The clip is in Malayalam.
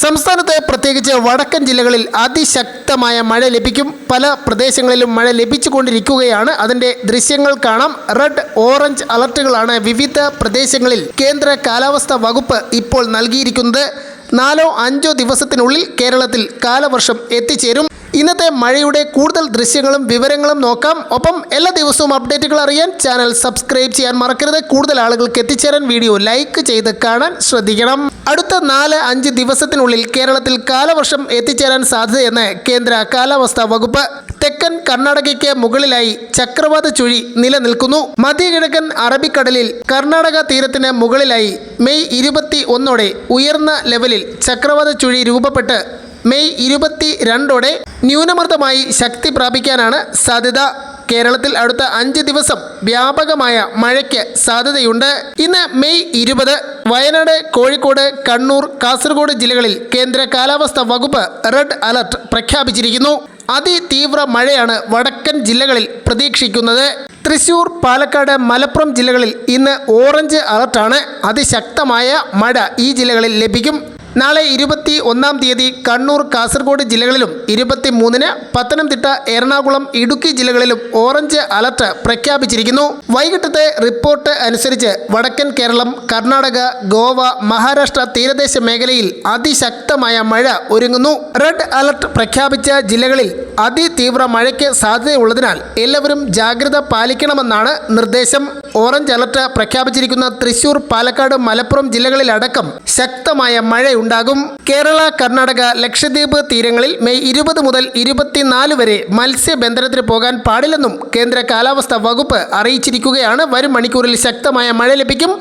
സംസ്ഥാനത്തെ പ്രത്യേകിച്ച് വടക്കൻ ജില്ലകളിൽ അതിശക്തമായ മഴ ലഭിക്കും. പല പ്രദേശങ്ങളിലും മഴ ലഭിച്ചുകൊണ്ടിരിക്കുകയാണ്. അതിൻ്റെ ദൃശ്യങ്ങൾ കാണാം. റെഡ്, ഓറഞ്ച് അലർട്ടുകളാണ് വിവിധ പ്രദേശങ്ങളിൽ കേന്ദ്ര കാലാവസ്ഥാ വകുപ്പ് ഇപ്പോൾ നൽകിയിരിക്കുന്നത്. 4-5 ദിവസത്തിനുള്ളിൽ കേരളത്തിൽ കാലവർഷം എത്തിച്ചേരും. ഇന്നത്തെ മഴയുടെ കൂടുതൽ ദൃശ്യങ്ങളും വിവരങ്ങളും നോക്കാം. ഒപ്പം എല്ലാ ദിവസവും അപ്ഡേറ്റുകൾ അറിയാൻ ചാനൽ സബ്സ്ക്രൈബ് ചെയ്യാൻ മറക്കരുത്. കൂടുതൽ ആളുകൾക്ക് എത്തിച്ചേരാൻ വീഡിയോ ലൈക്ക് ചെയ്ത് കാണാൻ ശ്രദ്ധിക്കണം. അടുത്ത 4-5 ദിവസത്തിനുള്ളിൽ കേരളത്തിൽ കാലവർഷം എത്തിച്ചേരാൻ സാധ്യതയെന്ന് കേന്ദ്ര കാലാവസ്ഥാ വകുപ്പ്. തെക്കൻ കർണാടകയ്ക്ക് മുകളിലായി ചക്രവാത ചുഴി നിലനിൽക്കുന്നു. മധ്യകിഴക്കൻ അറബിക്കടലിൽ കർണാടക തീരത്തിന് മുകളിലായി മെയ് 21 ഉയർന്ന ലെവലിൽ ചക്രവാത ചുഴി രൂപപ്പെട്ട് മെയ് 22 ന്യൂനമർദ്ദമായി ശക്തി പ്രാപിക്കാനാണ് സാധ്യത. കേരളത്തിൽ അടുത്ത 5 ദിവസം വ്യാപകമായ മഴയ്ക്ക് സാധ്യതയുണ്ട്. ഇന്ന് മെയ് 20 വയനാട്, കോഴിക്കോട്, കണ്ണൂർ, കാസർഗോഡ് ജില്ലകളിൽ കേന്ദ്ര കാലാവസ്ഥാ വകുപ്പ് റെഡ് അലർട്ട് പ്രഖ്യാപിച്ചിരിക്കുന്നു. അതിതീവ്ര മഴയാണ് വടക്കൻ ജില്ലകളിൽ പ്രതീക്ഷിക്കുന്നത്. തൃശൂർ, പാലക്കാട്, മലപ്പുറം ജില്ലകളിൽ ഇന്ന് ഓറഞ്ച് അലർട്ടാണ്. അതിശക്തമായ മഴ ഈ ജില്ലകളിൽ ലഭിക്കും. നാളെ 21 തീയതി കണ്ണൂർ, കാസർഗോഡ് ജില്ലകളിലും 23 പത്തനംതിട്ട, എറണാകുളം, ഇടുക്കി ജില്ലകളിലും ഓറഞ്ച് അലർട്ട് പ്രഖ്യാപിച്ചിരിക്കുന്നു. വൈകിട്ടത്തെ റിപ്പോർട്ട് അനുസരിച്ച് വടക്കൻ കേരളം, കർണാടക, ഗോവ, മഹാരാഷ്ട്ര തീരദേശ മേഖലയിൽ അതിശക്തമായ മഴ ഒരുങ്ങുന്നു. റെഡ് അലർട്ട് പ്രഖ്യാപിച്ച ജില്ലകളിൽ അതിതീവ്ര മഴയ്ക്ക് സാധ്യതയുള്ളതിനാൽ എല്ലാവരും ജാഗ്രത പാലിക്കണമെന്നാണ് നിർദ്ദേശം. ഓറഞ്ച് അലർട്ട് പ്രഖ്യാപിച്ചിരിക്കുന്ന തൃശൂർ, പാലക്കാട്, മലപ്പുറം ജില്ലകളിലടക്കം ശക്തമായ മഴയുണ്ടാകും. കേരള, കർണാടക, ലക്ഷദ്വീപ് തീരങ്ങളിൽ മെയ് 20 മുതൽ 24 വരെ മത്സ്യബന്ധനത്തിന് പോകാൻ പാടില്ലെന്നും കേന്ദ്ര കാലാവസ്ഥാ വകുപ്പ് അറിയിച്ചിരിക്കുകയാണ്. വരും മണിക്കൂറിൽ ശക്തമായ മഴ ലഭിക്കും.